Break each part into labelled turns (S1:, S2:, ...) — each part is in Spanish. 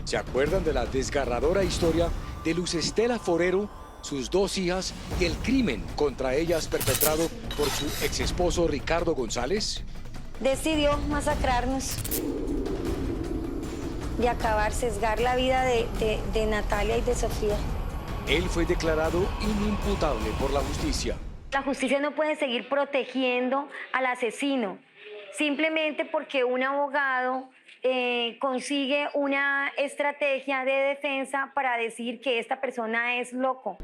S1: ¿Se acuerdan de la desgarradora historia de Luz Estela Forero, sus dos hijas y el crimen contra ellas perpetrado por su exesposo Ricardo González?
S2: Decidió masacrarnos y acabar, sesgar la vida de Natalia y de Sofía.
S1: Él fue declarado inimputable por la justicia.
S2: La justicia no puede seguir protegiendo al asesino simplemente porque un abogado consigue una estrategia de defensa para decir que esta persona es loco.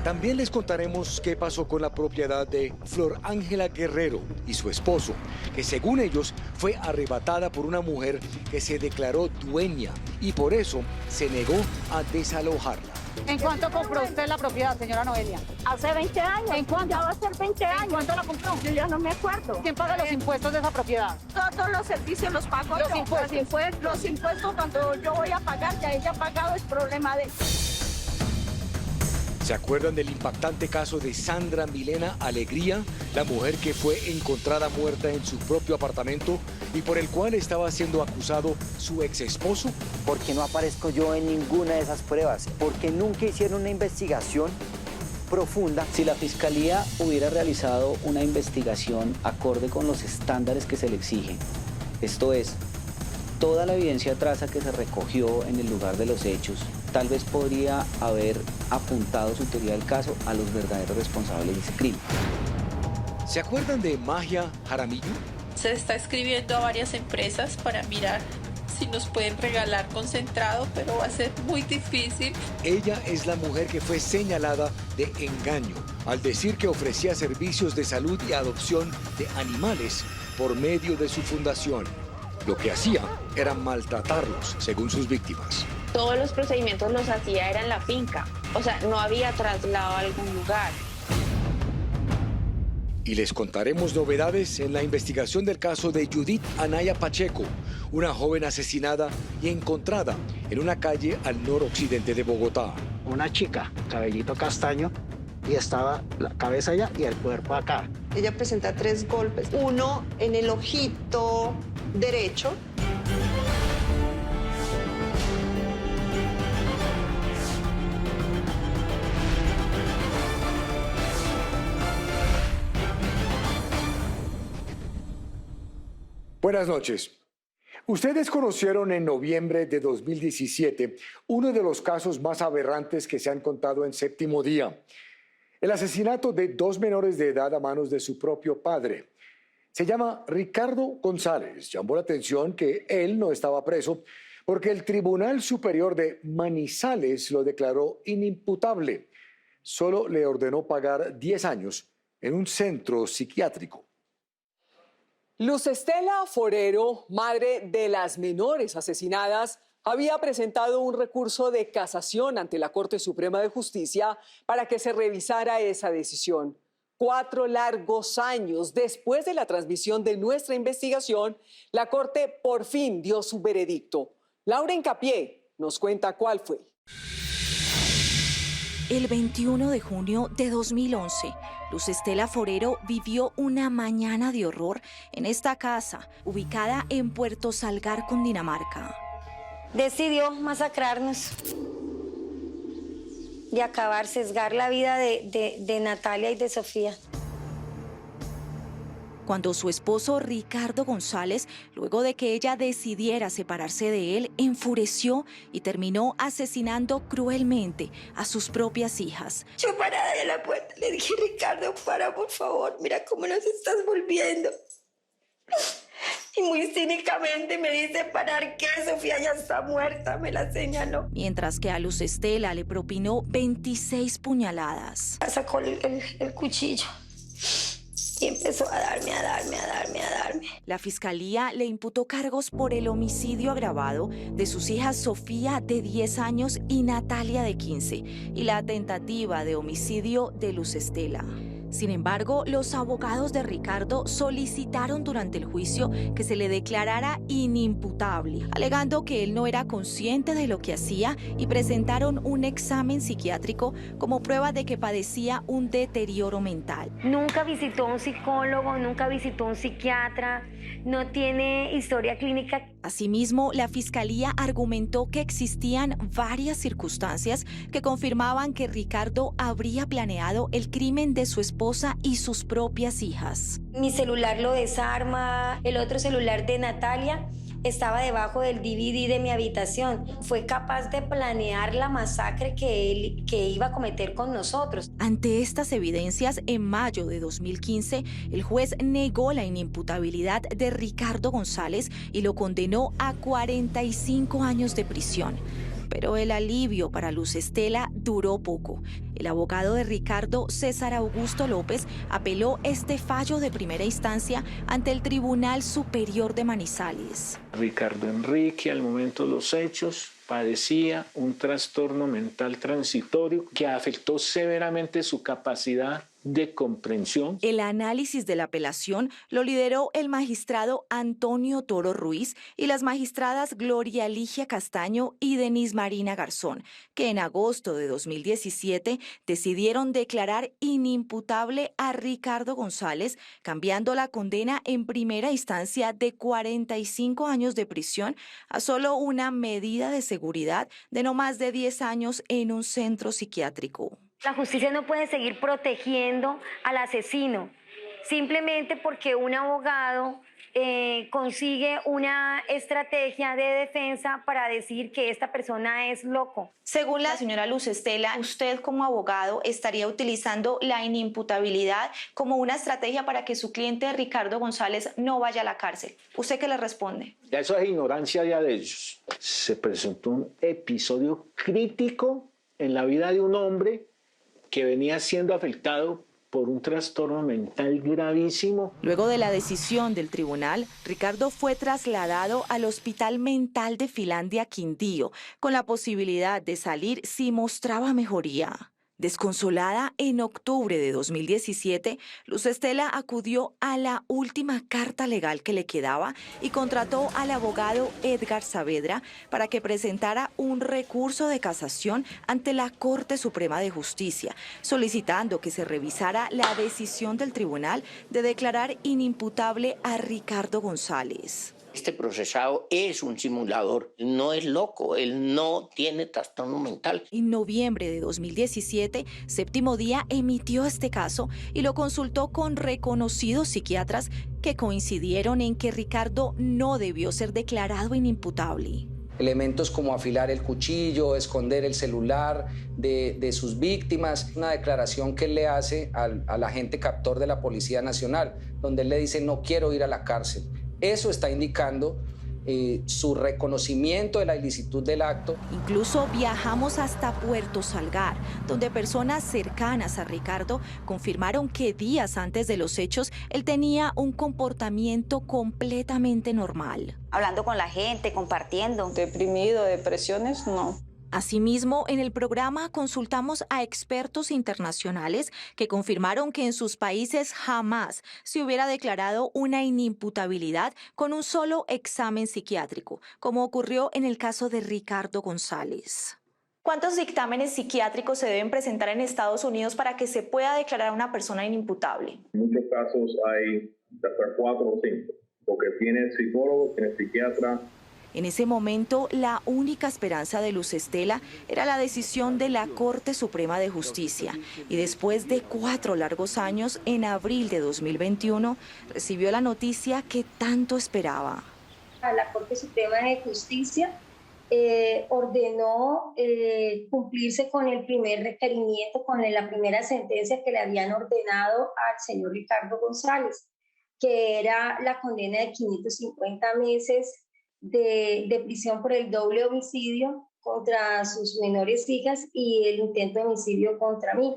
S1: También les contaremos qué pasó con la propiedad de Flor Ángela Guerrero y su esposo, que según ellos fue arrebatada por una mujer que se declaró dueña y por eso se negó a desalojarla.
S3: ¿En cuánto compró usted la propiedad, señora Noelia?
S4: Hace 20 años.
S3: ¿En cuánto?
S4: Ya va a ser 20 años.
S3: ¿En cuánto la compró?
S4: Yo ya no me acuerdo.
S3: ¿Quién paga los impuestos de esa propiedad?
S4: Todos los servicios los pago yo. Los impuestos cuando yo voy a pagar, ya ella ha pagado, es problema de...
S1: ¿Se acuerdan del impactante caso de Sandra Milena Alegría, la mujer que fue encontrada muerta en su propio apartamento y por el cual estaba siendo acusado su ex esposo?
S5: ¿Por qué no aparezco yo en ninguna de esas pruebas? Porque nunca hicieron una investigación profunda.
S6: Si la Fiscalía hubiera realizado una investigación acorde con los estándares que se le exigen, esto es, toda la evidencia traza que se recogió en el lugar de los hechos, tal vez podría haber apuntado su teoría del caso a los verdaderos responsables de ese crimen.
S1: ¿Se acuerdan de Magia Jaramillo?
S7: Se está escribiendo a varias empresas para mirar si nos pueden regalar concentrado, pero va a ser muy difícil.
S1: Ella es la mujer que fue señalada de engaño al decir que ofrecía servicios de salud y adopción de animales por medio de su fundación. Lo que hacía era maltratarlos, según sus víctimas.
S8: Todos los procedimientos los hacía era en la finca, o sea, no había traslado a algún lugar.
S1: Y les contaremos novedades en la investigación del caso de Judith Anaya Pacheco, una joven asesinada y encontrada en una calle al noroccidente de Bogotá.
S9: Una chica, cabellito castaño, y estaba la cabeza allá y el cuerpo acá.
S10: Ella presenta 3 golpes, uno en el ojito derecho.
S1: Buenas noches. Ustedes conocieron en noviembre de 2017 uno de los casos más aberrantes que se han contado en Séptimo Día. El asesinato de 2 menores de edad a manos de su propio padre. Se llama Ricardo González. Llamó la atención que él no estaba preso porque el Tribunal Superior de Manizales lo declaró inimputable. Solo le ordenó pagar 10 años en un centro psiquiátrico.
S11: Luz Estela Forero, madre de las menores asesinadas, había presentado un recurso de casación ante la Corte Suprema de Justicia para que se revisara esa decisión. 4 largos años después de la transmisión de nuestra investigación, la Corte por fin dio su veredicto. Laura Hincapié nos cuenta cuál fue.
S12: El 21 de junio de 2011, Luz Estela Forero vivió una mañana de horror en esta casa, ubicada en Puerto Salgar, Cundinamarca.
S2: Decidió masacrarnos y acabar, sesgar la vida de Natalia y de Sofía.
S12: Cuando su esposo Ricardo González, luego de que ella decidiera separarse de él, enfureció y terminó asesinando cruelmente a sus propias hijas.
S4: Yo parada en la puerta le dije, Ricardo, para, por favor, mira cómo nos estás volviendo. Y muy cínicamente me dice, parar, que Sofía ya está muerta, me la señaló.
S12: Mientras que a Luz Estela le propinó 26 puñaladas.
S4: Sacó el cuchillo. Y empezó a darme.
S12: La fiscalía le imputó cargos por el homicidio agravado de sus hijas Sofía, de 10 años, y Natalia, de 15, y la tentativa de homicidio de Luz Estela. Sin embargo, los abogados de Ricardo solicitaron durante el juicio que se le declarara inimputable, alegando que él no era consciente de lo que hacía, y presentaron un examen psiquiátrico como prueba de que padecía un deterioro mental.
S2: Nunca visitó a un psicólogo, nunca visitó a un psiquiatra, no tiene historia clínica
S12: Asimismo, la Fiscalía argumentó que existían varias circunstancias que confirmaban que Ricardo habría planeado el crimen de su esposa y sus propias hijas.
S2: Mi celular lo desarma, el otro celular de Natalia estaba debajo del DVD de mi habitación. Fue capaz de planear la masacre que iba a cometer con nosotros.
S12: Ante estas evidencias, en mayo de 2015, el juez negó la inimputabilidad de Ricardo González y lo condenó a 45 años de prisión. Pero el alivio para Luz Estela duró poco. El abogado de Ricardo, César Augusto López, apeló este fallo de primera instancia ante el Tribunal Superior de Manizales.
S13: Ricardo Enrique, al momento de los hechos, padecía un trastorno mental transitorio que afectó severamente su capacidad de comprensión.
S12: El análisis de la apelación lo lideró el magistrado Antonio Toro Ruiz y las magistradas Gloria Ligia Castaño y Denise Marina Garzón, que en agosto de 2017 decidieron declarar inimputable a Ricardo González, cambiando la condena en primera instancia de 45 años de prisión a solo una medida de seguridad de no más de 10 años en un centro psiquiátrico.
S2: La justicia no puede seguir protegiendo al asesino simplemente porque un abogado consigue una estrategia de defensa para decir que esta persona es loco.
S8: Según la señora Luz Estela, usted como abogado estaría utilizando la inimputabilidad como una estrategia para que su cliente Ricardo González no vaya a la cárcel. ¿Usted qué le responde?
S13: Eso es ignorancia ya de ellos. Se presentó un episodio crítico en la vida de un hombre que venía siendo afectado por un trastorno mental gravísimo.
S12: Luego de la decisión del tribunal, Ricardo fue trasladado al Hospital Mental de Finlandia Quindío, con la posibilidad de salir si mostraba mejoría. Desconsolada, en octubre de 2017, Luz Estela acudió a la última carta legal que le quedaba y contrató al abogado Edgar Saavedra para que presentara un recurso de casación ante la Corte Suprema de Justicia, solicitando que se revisara la decisión del tribunal de declarar inimputable a Ricardo González.
S14: Este procesado es un simulador, no es loco, él no tiene trastorno mental.
S12: En noviembre de 2017, Séptimo Día emitió este caso y lo consultó con reconocidos psiquiatras que coincidieron en que Ricardo no debió ser declarado inimputable.
S15: Elementos como afilar el cuchillo, esconder el celular de sus víctimas. Una declaración que él le hace al agente captor de la Policía Nacional, donde él le dice: no quiero ir a la cárcel. Eso está indicando su reconocimiento de la ilicitud del acto.
S12: Incluso viajamos hasta Puerto Salgar, donde personas cercanas a Ricardo confirmaron que días antes de los hechos él tenía un comportamiento completamente normal.
S8: Hablando con la gente, compartiendo.
S10: Deprimido, depresiones, no.
S12: Asimismo, en el programa consultamos a expertos internacionales que confirmaron que en sus países jamás se hubiera declarado una inimputabilidad con un solo examen psiquiátrico, como ocurrió en el caso de Ricardo González.
S8: ¿Cuántos dictámenes psiquiátricos se deben presentar en Estados Unidos para que se pueda declarar a una persona inimputable?
S16: En muchos casos hay hasta 4 o 5, porque tiene psicólogo, tiene psiquiatra.
S12: En ese momento, la única esperanza de Luz Estela era la decisión de la Corte Suprema de Justicia. Y después de 4 largos años, en abril de 2021, recibió la noticia que tanto esperaba.
S4: La Corte Suprema de Justicia ordenó cumplirse con el primer requerimiento, con la primera sentencia que le habían ordenado al señor Ricardo González, que era la condena de 550 meses de prisión por el doble homicidio contra sus menores hijas y el intento de homicidio contra mí.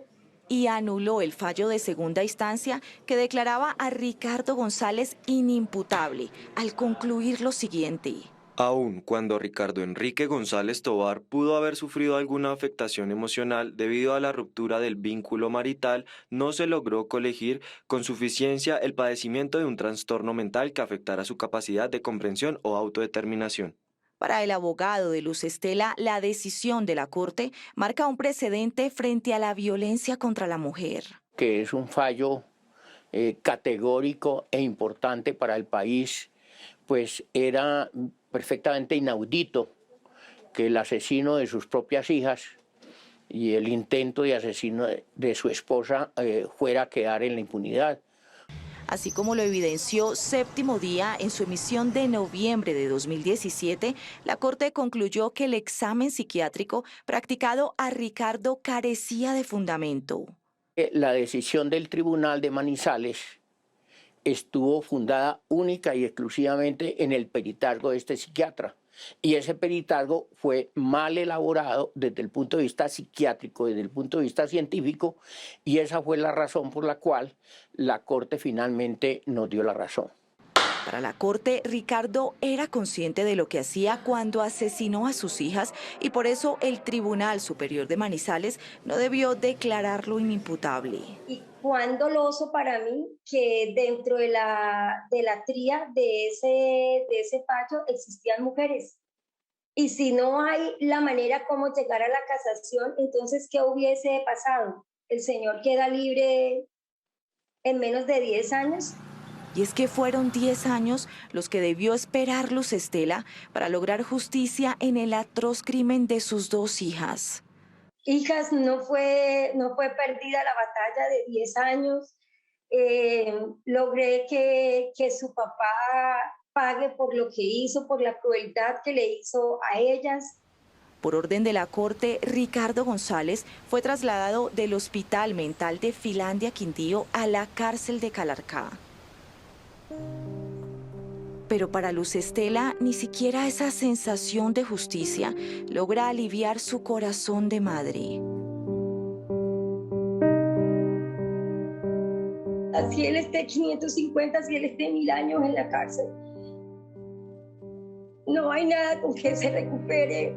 S12: Y anuló el fallo de segunda instancia que declaraba a Ricardo González inimputable al concluir lo siguiente.
S17: Aun cuando Ricardo Enrique González Tovar pudo haber sufrido alguna afectación emocional debido a la ruptura del vínculo marital, no se logró colegir con suficiencia el padecimiento de un trastorno mental que afectara su capacidad de comprensión o autodeterminación.
S12: Para el abogado de Luz Estela, la decisión de la Corte marca un precedente frente a la violencia contra la mujer.
S14: Que es un fallo categórico e importante para el país, pues era perfectamente inaudito que el asesino de sus propias hijas y el intento de asesino de su esposa fuera a quedar en la impunidad.
S12: Así como lo evidenció Séptimo Día en su emisión de noviembre de 2017, la Corte concluyó que el examen psiquiátrico practicado a Ricardo carecía de fundamento.
S14: La decisión del Tribunal de Manizales estuvo fundada única y exclusivamente en el peritazgo de este psiquiatra. Y ese peritazgo fue mal elaborado desde el punto de vista psiquiátrico, desde el punto de vista científico, y esa fue la razón por la cual la Corte finalmente nos dio la razón.
S12: Para la Corte, Ricardo era consciente de lo que hacía cuando asesinó a sus hijas y por eso el Tribunal Superior de Manizales no debió declararlo inimputable.
S4: Y cuán doloso para mí que dentro de la tría de ese fallo existían mujeres. Y si no hay la manera como llegar a la casación, entonces, ¿qué hubiese pasado? ¿El señor queda libre en menos de 10 años?
S12: Y es que fueron 10 años los que debió esperar Luz Estela para lograr justicia en el atroz crimen de sus 2 hijas.
S4: Hijas, no fue perdida la batalla de 10 años. Logré que su papá pague por lo que hizo, por la crueldad que le hizo a ellas.
S12: Por orden de la Corte, Ricardo González fue trasladado del Hospital Mental de Finlandia Quindío a la cárcel de Calarcá. Pero para Luz Estela, ni siquiera esa sensación de justicia logra aliviar su corazón de madre.
S4: Así él esté 550, así él esté 1000 años en la cárcel, no hay nada con que se recupere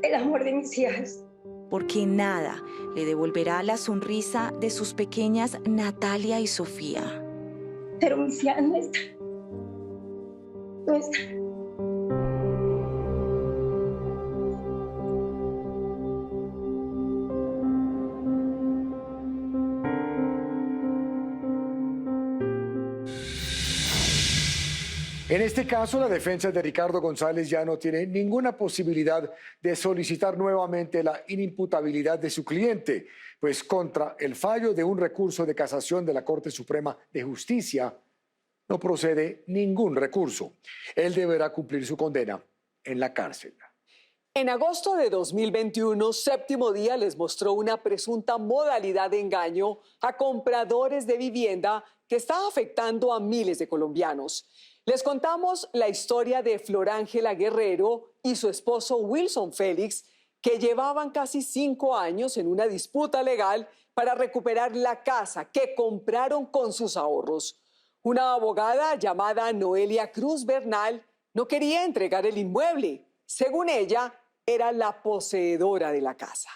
S4: el amor de mis hijas.
S12: Porque nada le devolverá la sonrisa de sus pequeñas Natalia y Sofía.
S4: Pero mis hijas no están. No están.
S1: En este caso, la defensa de Ricardo González ya no tiene ninguna posibilidad de solicitar nuevamente la inimputabilidad de su cliente, pues contra el fallo de un recurso de casación de la Corte Suprema de Justicia no procede ningún recurso. Él deberá cumplir su condena en la cárcel.
S11: En agosto de 2021, Séptimo Día les mostró una presunta modalidad de engaño a compradores de vivienda que está afectando a miles de colombianos. Les contamos la historia de Flor Ángela Guerrero y su esposo Wilson Félix, que llevaban casi 5 años en una disputa legal para recuperar la casa que compraron con sus ahorros. Una abogada llamada Noelia Cruz Bernal no quería entregar el inmueble. Según ella, era la poseedora de la casa.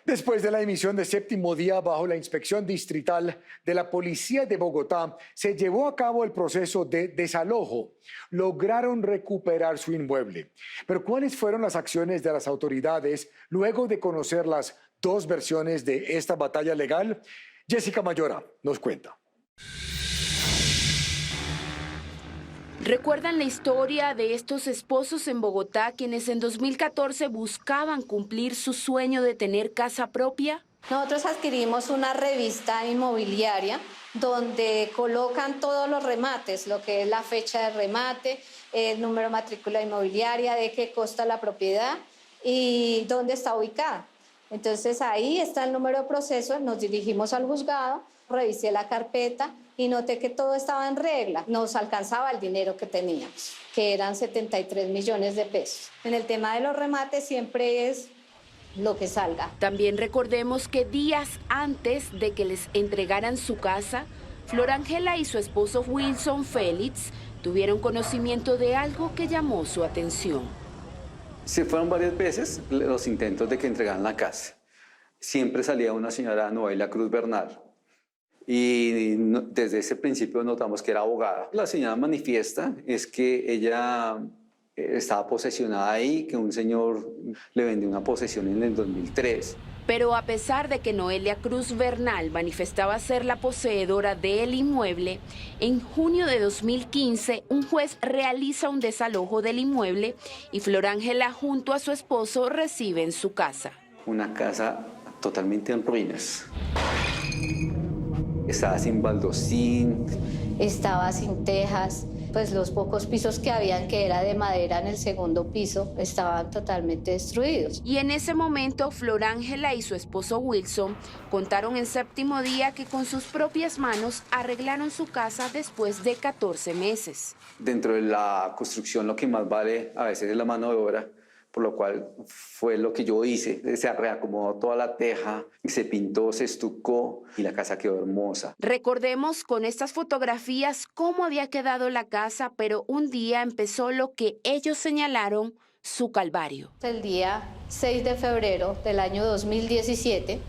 S1: Después de la emisión de Séptimo Día bajo la inspección distrital de la Policía de Bogotá, se llevó a cabo el proceso de desalojo. Lograron recuperar su inmueble. Pero ¿cuáles fueron las acciones de las autoridades luego de conocer las 2 versiones de esta batalla legal? Jessica Mayora nos cuenta.
S18: ¿Recuerdan la historia de estos esposos en Bogotá quienes en 2014 buscaban cumplir su sueño de tener casa propia?
S19: Nosotros adquirimos una revista inmobiliaria donde colocan todos los remates, lo que es la fecha de remate, el número de matrícula inmobiliaria, de qué consta la propiedad y dónde está ubicada. Entonces ahí está el número de proceso, nos dirigimos al juzgado, revisé la carpeta y noté que todo estaba en regla. Nos alcanzaba el dinero que teníamos, que eran 73 millones de pesos. En el tema de los remates siempre es lo que salga.
S18: También recordemos que días antes de que les entregaran su casa, Flor Ángela y su esposo Wilson Félix tuvieron conocimiento de algo que llamó su atención.
S20: Se fueron varias veces los intentos de que entregaran la casa. Siempre salía una señora Noelia Cruz Bernal. Y desde ese principio notamos que era abogada. La señora manifiesta es que ella estaba posesionada ahí, que un señor le vendió una posesión en el 2003
S18: Pero a pesar de que Noelia Cruz Bernal manifestaba ser la poseedora del inmueble, en junio de 2015 un juez realiza un desalojo del inmueble y Florángela junto a su esposo reciben su casa.
S20: Una casa totalmente en ruinas. Estaba sin baldosín.
S19: Estaba sin tejas, pues los pocos pisos que habían, que era de madera en el segundo piso, estaban totalmente destruidos.
S18: Y en ese momento Florángela y su esposo Wilson contaron en Séptimo Día que con sus propias manos arreglaron su casa después de 14 meses.
S20: Dentro de la construcción lo que más vale a veces es la mano de obra, por lo cual fue lo que yo hice. Se reacomodó toda la teja, se pintó, se estucó y la casa quedó hermosa.
S18: Recordemos con estas fotografías cómo había quedado la casa, pero un día empezó lo que ellos señalaron su calvario.
S19: El día 6 de febrero del año 2017,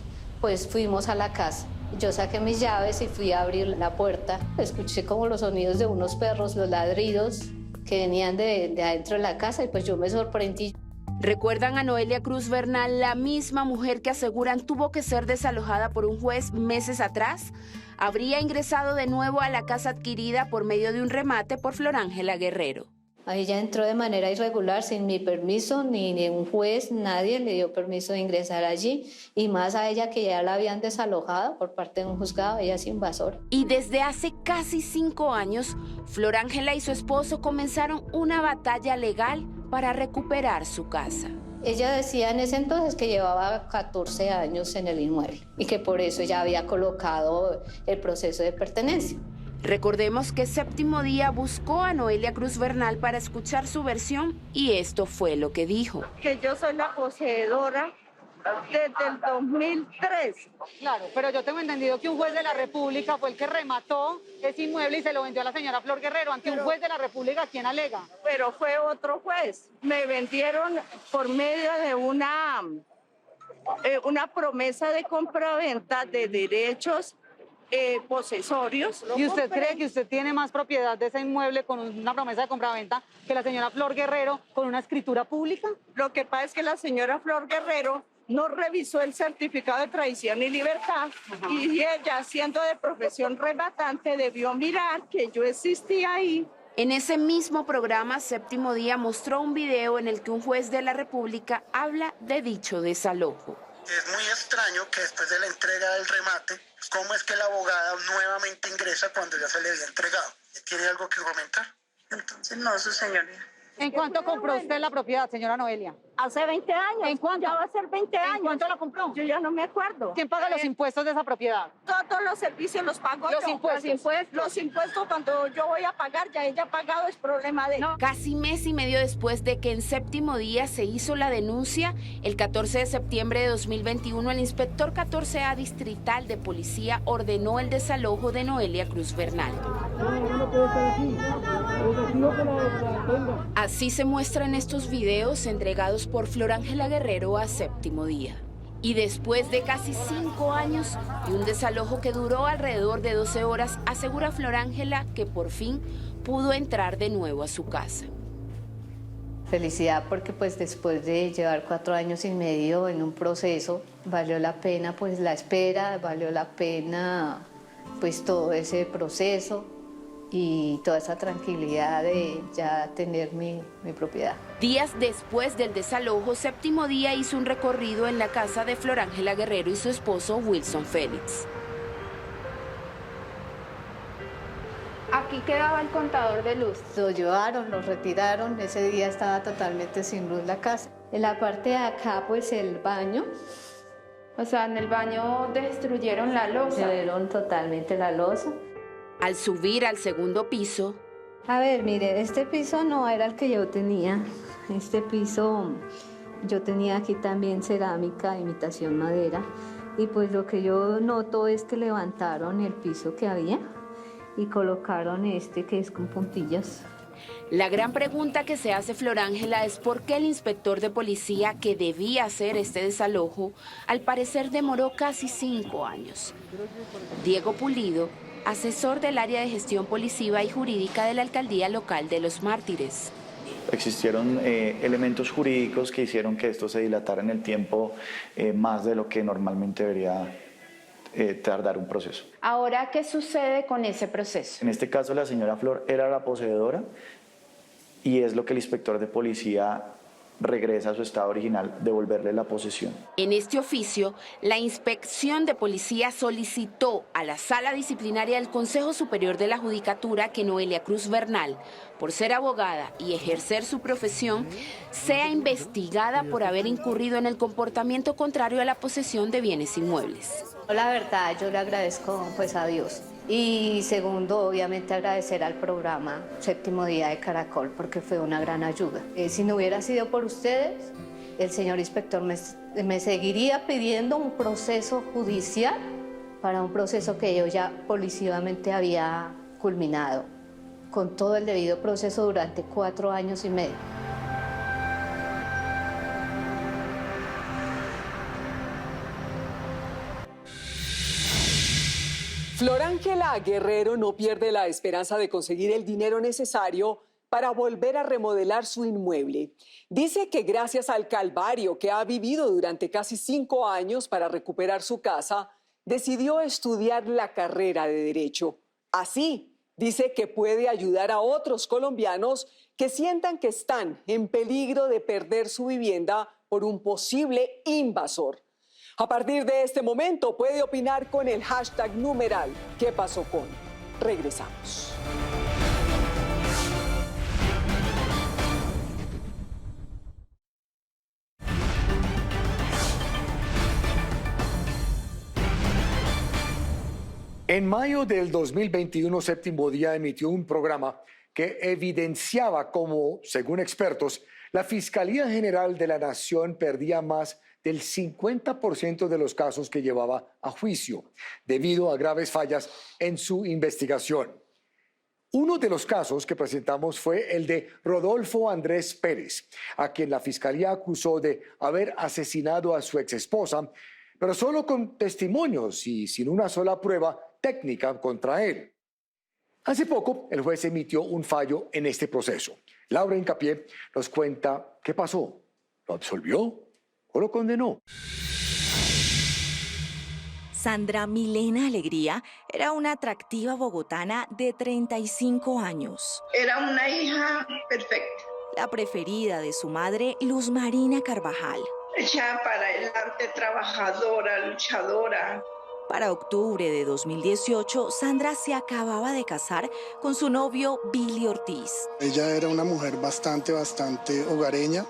S19: pues fuimos a la casa. Yo saqué mis llaves y fui a abrir la puerta. Escuché como los sonidos de unos perros, los ladridos que venían de adentro de la casa y pues yo me sorprendí.
S18: ¿Recuerdan a Noelia Cruz Bernal, la misma mujer que aseguran tuvo que ser desalojada por un juez meses atrás? Habría ingresado de nuevo a la casa adquirida por medio de un remate por Florángela Guerrero.
S19: Ella entró de manera irregular, sin mi permiso, ni de un juez, nadie le dio permiso de ingresar allí, y más a ella que ya la habían desalojado por parte de un juzgado, ella es invasora.
S18: Y desde hace casi 5 años, Florángela y su esposo comenzaron una batalla legal para recuperar su casa.
S19: Ella decía en ese entonces que llevaba 14 años en el inmueble y que por eso ella había colocado el proceso de pertenencia.
S18: Recordemos que Séptimo Día buscó a Noelia Cruz Bernal para escuchar su versión y esto fue lo que dijo.
S10: Que yo soy la poseedora desde el 2003.
S3: Claro, pero yo tengo entendido que un juez de la República fue el que remató ese inmueble y se lo vendió a la señora Flor Guerrero ante un juez de la República. ¿Quién alega?
S10: Pero fue otro juez. Me vendieron por medio de una promesa de compraventa de derechos posesorios.
S3: ¿Y usted cree que usted tiene más propiedad de ese inmueble con una promesa de compraventa que la señora Flor Guerrero con una escritura pública?
S10: Lo que pasa es que la señora Flor Guerrero no revisó el certificado de tradición y libertad. Y ella, siendo de profesión rematante, debió mirar que yo existía ahí.
S18: En ese mismo programa, Séptimo Día mostró un video en el que un juez de la República habla de dicho desalojo.
S21: Es muy extraño que después de la entrega del remate, ¿cómo es que la abogada nuevamente ingresa cuando ya se le había entregado? ¿Tiene algo que comentar?
S10: Entonces, no, su señoría.
S3: ¿En cuánto compró usted la propiedad, señora Noelia?
S10: Hace 20 años.
S3: ¿En cuánto?
S10: Ya va a ser 20 años.
S3: ¿En cuánto la compró?
S10: Yo ya no me acuerdo.
S3: ¿Quién paga los impuestos de esa propiedad?
S10: Todos los servicios los pago yo. Los impuestos cuando yo voy a pagar, ya ella ha pagado, es problema de...
S18: No. Casi mes y medio después de que en Séptimo Día se hizo la denuncia, el 14 de septiembre de 2021, el inspector 14A distrital de policía ordenó el desalojo de Noelia Cruz Bernal. Así se muestran estos videos entregados por Florángela Guerrero a Séptimo Día. Y después de casi 5 años y un desalojo que duró alrededor de 12 horas, asegura Florángela que por fin pudo entrar de nuevo a su casa.
S19: Felicidad porque pues después de llevar 4 años y medio en un proceso, valió la pena pues la espera, valió la pena pues todo ese proceso y toda esa tranquilidad de ya tener mi propiedad.
S18: Días después del desalojo, Séptimo Día hizo un recorrido en la casa de Florángela Guerrero y su esposo Wilson Félix.
S22: Aquí quedaba el contador de luz.
S19: Lo llevaron, lo retiraron, ese día estaba totalmente sin luz la casa. En la parte de acá pues el baño.
S22: O sea, en el baño destruyeron la losa.
S19: Destruyeron totalmente la losa.
S18: Al subir al segundo piso...
S19: A ver, mire, este piso no era el que yo tenía. Este piso, yo tenía aquí también cerámica, imitación madera. Y pues lo que yo noto es que levantaron el piso que había y colocaron este que es con puntillas.
S18: La gran pregunta que se hace Florángela es por qué el inspector de policía que debía hacer este desalojo, al parecer demoró casi 5 años. Diego Pulido, asesor del área de gestión policiva y jurídica de la alcaldía local de Los Mártires.
S5: Existieron elementos jurídicos que hicieron que esto se dilatara en el tiempo más de lo que normalmente debería tardar un proceso.
S18: Ahora, ¿qué sucede con ese proceso?
S5: En este caso, la señora Flor era la poseedora y es lo que el inspector de policía regresa a su estado original, devolverle la posesión.
S18: En este oficio, la Inspección de Policía solicitó a la Sala Disciplinaria del Consejo Superior de la Judicatura que Noelia Cruz Bernal, por ser abogada y ejercer su profesión, sea investigada por haber incurrido en el comportamiento contrario a la posesión de bienes inmuebles.
S19: La verdad, yo le agradezco pues a Dios. Y segundo, obviamente agradecer al programa Séptimo Día de Caracol porque fue una gran ayuda. Si no hubiera sido por ustedes, el señor inspector me seguiría pidiendo un proceso judicial para un proceso que yo ya policivamente había culminado con todo el debido proceso durante 4 años y medio.
S11: Flor Ángela Guerrero no pierde la esperanza de conseguir el dinero necesario para volver a remodelar su inmueble. Dice que gracias al calvario que ha vivido durante casi 5 años para recuperar su casa, decidió estudiar la carrera de Derecho. Así, dice que puede ayudar a otros colombianos que sientan que están en peligro de perder su vivienda por un posible invasor. A partir de este momento puede opinar con el hashtag numeral ¿Qué pasó con? Regresamos.
S1: En mayo del 2021, Séptimo Día emitió un programa que evidenciaba cómo, según expertos, la Fiscalía General de la Nación perdía más del 50% de los casos que llevaba a juicio, debido a graves fallas en su investigación. Uno de los casos que presentamos fue el de Rodolfo Andrés Pérez, a quien la Fiscalía acusó de haber asesinado a su exesposa, pero solo con testimonios y sin una sola prueba técnica contra él. Hace poco, el juez emitió un fallo en este proceso. Laura Hincapié nos cuenta qué pasó. ¿Lo absolvió o lo condenó?
S12: Sandra Milena Alegría era una atractiva bogotana de 35 años.
S6: Era una hija perfecta.
S12: La preferida de su madre, Luz Marina Carvajal.
S6: Echada para adelante, trabajadora, luchadora.
S12: Para octubre de 2018, Sandra se acababa de casar con su novio Billy Ortiz.
S23: Ella era una mujer bastante hogareña,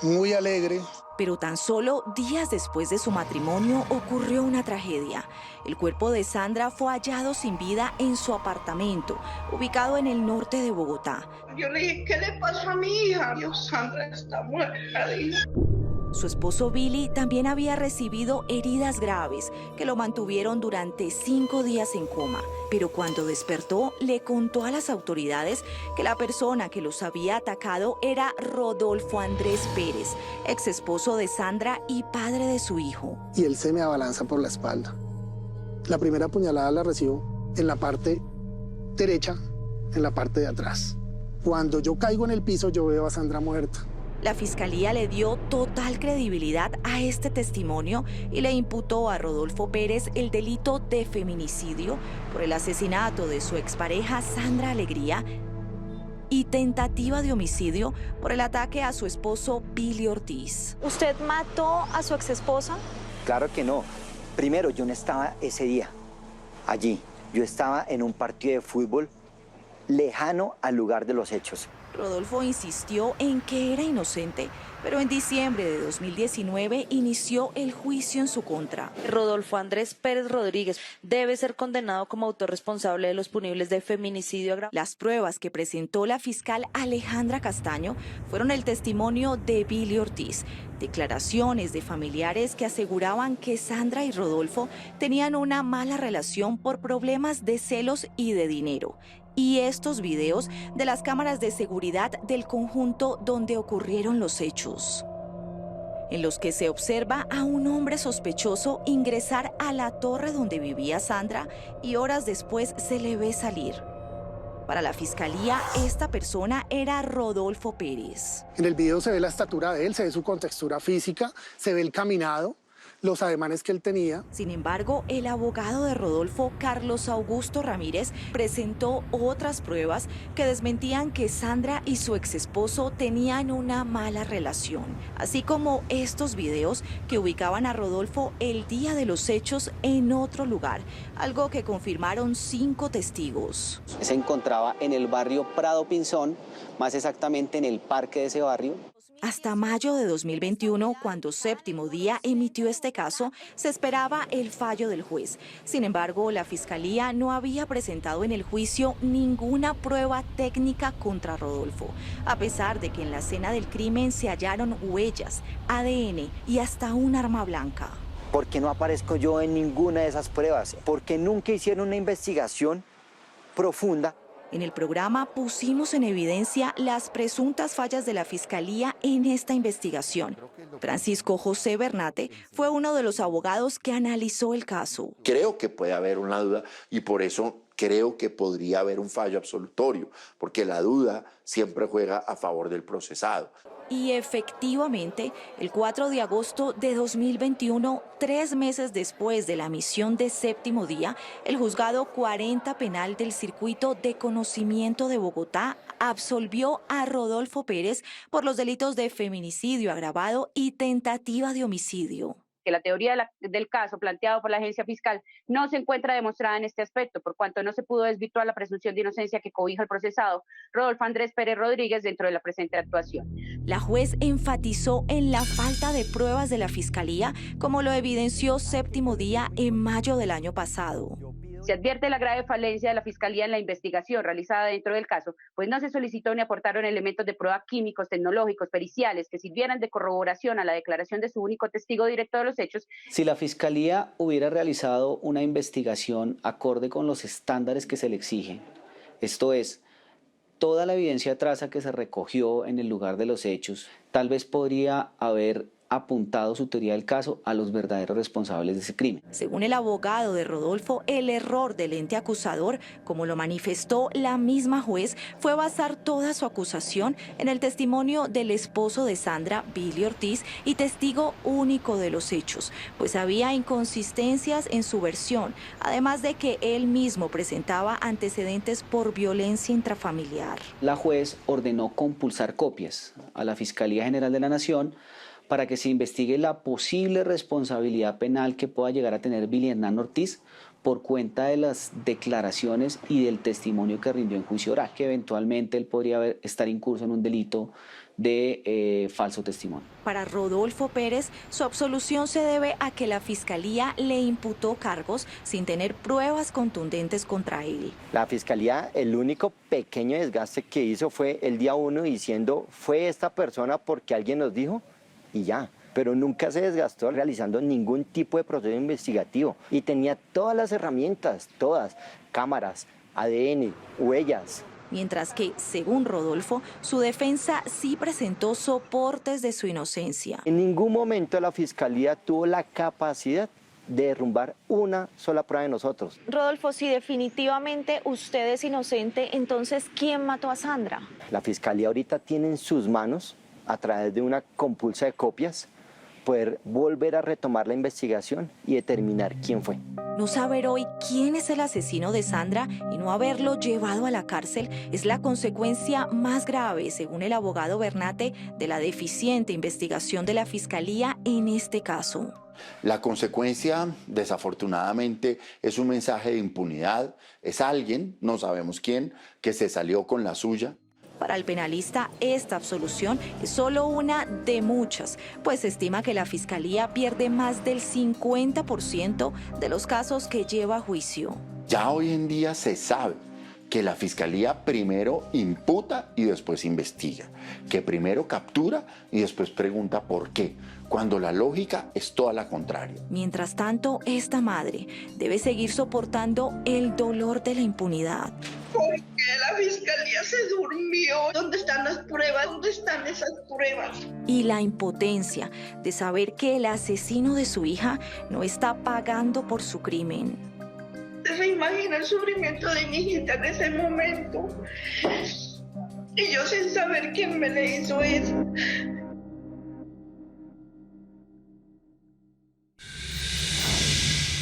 S23: muy alegre.
S12: Pero tan solo días después de su matrimonio ocurrió una tragedia. El cuerpo de Sandra fue hallado sin vida en su apartamento, ubicado en el norte de Bogotá.
S6: Yo le dije, ¿qué le pasó a mi hija? Dios, Sandra está muerta, dijo.
S12: Su esposo Billy también había recibido heridas graves que lo mantuvieron durante 5 días en coma. Pero cuando despertó, le contó a las autoridades que la persona que los había atacado era Rodolfo Andrés Pérez, ex esposo de Sandra y padre de su hijo.
S23: Y él se me abalanza por la espalda. La primera puñalada la recibo en la parte derecha, en la parte de atrás. Cuando yo caigo en el piso, yo veo a Sandra muerta.
S12: La fiscalía le dio total credibilidad a este testimonio y le imputó a Rodolfo Pérez el delito de feminicidio por el asesinato de su expareja Sandra Alegría y tentativa de homicidio por el ataque a su esposo Billy Ortiz.
S8: ¿Usted mató a su exesposa?
S24: Claro que no. Primero, yo no estaba ese día allí. Yo estaba en un partido de fútbol lejano al lugar de los hechos.
S12: Rodolfo insistió en que era inocente, pero en diciembre de 2019 inició el juicio en su contra.
S25: Rodolfo Andrés Pérez Rodríguez debe ser condenado como autor responsable de los punibles de feminicidio agravado.
S12: Las pruebas que presentó la fiscal Alejandra Castaño fueron el testimonio de Billy Ortiz, declaraciones de familiares que aseguraban que Sandra y Rodolfo tenían una mala relación por problemas de celos y de dinero, y estos videos de las cámaras de seguridad del conjunto donde ocurrieron los hechos, en los que se observa a un hombre sospechoso ingresar a la torre donde vivía Sandra y horas después se le ve salir. Para la fiscalía, esta persona era Rodolfo Pérez.
S23: En el video se ve la estatura de él, se ve su contextura física, se ve el caminado, los ademanes que él tenía.
S12: Sin embargo, el abogado de Rodolfo, Carlos Augusto Ramírez, presentó otras pruebas que desmentían que Sandra y su exesposo tenían una mala relación, así como estos videos que ubicaban a Rodolfo el día de los hechos en otro lugar, algo que confirmaron 5 testigos.
S2: Se encontraba en el barrio Prado Pinzón, más exactamente en el parque de ese barrio.
S12: Hasta mayo de 2021, cuando Séptimo Día emitió este caso, se esperaba el fallo del juez. Sin embargo, la Fiscalía no había presentado en el juicio ninguna prueba técnica contra Rodolfo, a pesar de que en la escena del crimen se hallaron huellas, ADN y hasta un arma blanca.
S24: ¿Por qué no aparezco yo en ninguna de esas pruebas? ¿Por qué nunca hicieron una investigación profunda?
S12: En el programa pusimos en evidencia las presuntas fallas de la Fiscalía en esta investigación. Francisco José Bernate fue uno de los abogados que analizó el caso.
S7: Creo que puede haber una duda y por eso creo que podría haber un fallo absolutorio, porque la duda siempre juega a favor del procesado.
S12: Y efectivamente, el 4 de agosto de 2021, 3 meses después de la emisión de Séptimo Día, el juzgado 40 penal del circuito de conocimiento de Bogotá absolvió a Rodolfo Pérez por los delitos de feminicidio agravado y tentativa de homicidio.
S9: Que la teoría del caso planteado por la agencia fiscal no se encuentra demostrada en este aspecto, por cuanto no se pudo desvirtuar la presunción de inocencia que cobija al procesado Rodolfo Andrés Pérez Rodríguez dentro de la presente actuación.
S12: La juez enfatizó en la falta de pruebas de la Fiscalía, como lo evidenció Séptimo Día en mayo del año pasado.
S9: Se advierte la grave falencia de la Fiscalía en la investigación realizada dentro del caso, pues no se solicitó ni aportaron elementos de prueba químicos, tecnológicos, periciales que sirvieran de corroboración a la declaración de su único testigo directo de los hechos.
S2: Si la Fiscalía hubiera realizado una investigación acorde con los estándares que se le exigen, esto es, toda la evidencia traza que se recogió en el lugar de los hechos, tal vez podría haber apuntado su teoría del caso a los verdaderos responsables de ese crimen.
S12: Según el abogado de Rodolfo, el error del ente acusador, como lo manifestó la misma juez, fue basar toda su acusación en el testimonio del esposo de Sandra, Billy Ortiz, y testigo único de los hechos, pues había inconsistencias en su versión, además de que él mismo presentaba antecedentes por violencia intrafamiliar.
S2: La juez ordenó compulsar copias a la Fiscalía General de la Nación para que se investigue la posible responsabilidad penal que pueda llegar a tener Billy Hernán Ortiz por cuenta de las declaraciones y del testimonio que rindió en juicio oral, que eventualmente él podría estar incurso en un delito de falso testimonio.
S12: Para Rodolfo Pérez, su absolución se debe a que la Fiscalía le imputó cargos sin tener pruebas contundentes contra él.
S24: La Fiscalía, el único pequeño desgaste que hizo fue el día 1 diciendo, fue esta persona porque alguien nos dijo, y ya, pero nunca se desgastó realizando ningún tipo de proceso investigativo y tenía todas las herramientas, todas, cámaras, ADN, huellas.
S12: Mientras que, según Rodolfo, su defensa sí presentó soportes de su inocencia.
S24: En ningún momento la Fiscalía tuvo la capacidad de derrumbar una sola prueba de nosotros.
S8: Rodolfo, si definitivamente usted es inocente, entonces, ¿quién mató a Sandra?
S24: La Fiscalía ahorita tiene en sus manos, a través de una compulsa de copias, poder volver a retomar la investigación y determinar quién fue.
S12: No saber hoy quién es el asesino de Sandra y no haberlo llevado a la cárcel es la consecuencia más grave, según el abogado Bernate, de la deficiente investigación de la Fiscalía en este caso.
S7: La consecuencia, desafortunadamente, es un mensaje de impunidad. Es alguien, no sabemos quién, que se salió con la suya.
S12: Para el penalista, esta absolución es solo una de muchas, pues se estima que la Fiscalía pierde más del 50% de los casos que lleva a juicio.
S7: Ya hoy en día se sabe que la Fiscalía primero imputa y después investiga, que primero captura y después pregunta por qué, cuando la lógica es toda la contraria.
S12: Mientras tanto, esta madre debe seguir soportando el dolor de la impunidad.
S6: ¿Por qué la Fiscalía se durmió? ¿Dónde están las pruebas? ¿Dónde están esas pruebas?
S12: Y la impotencia de saber que el asesino de su hija no está pagando por su crimen.
S6: Usted se imagina el sufrimiento de mi hijita en ese momento. Y yo sin saber quién me le hizo eso.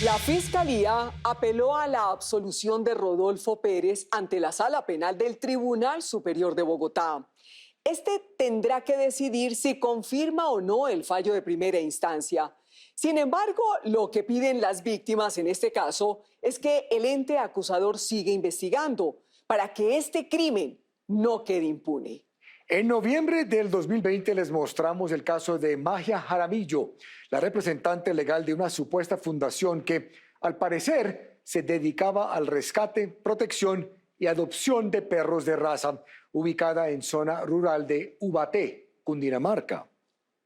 S11: La Fiscalía apeló a la absolución de Rodolfo Pérez ante la Sala Penal del Tribunal Superior de Bogotá. Este tendrá que decidir si confirma o no el fallo de primera instancia. Sin embargo, lo que piden las víctimas en este caso es que el ente acusador siga investigando para que este crimen no quede impune.
S1: En noviembre del 2020 les mostramos el caso de Magia Jaramillo, la representante legal de una supuesta fundación que, al parecer, se dedicaba al rescate, protección y adopción de perros de raza, ubicada en zona rural de Ubaté, Cundinamarca.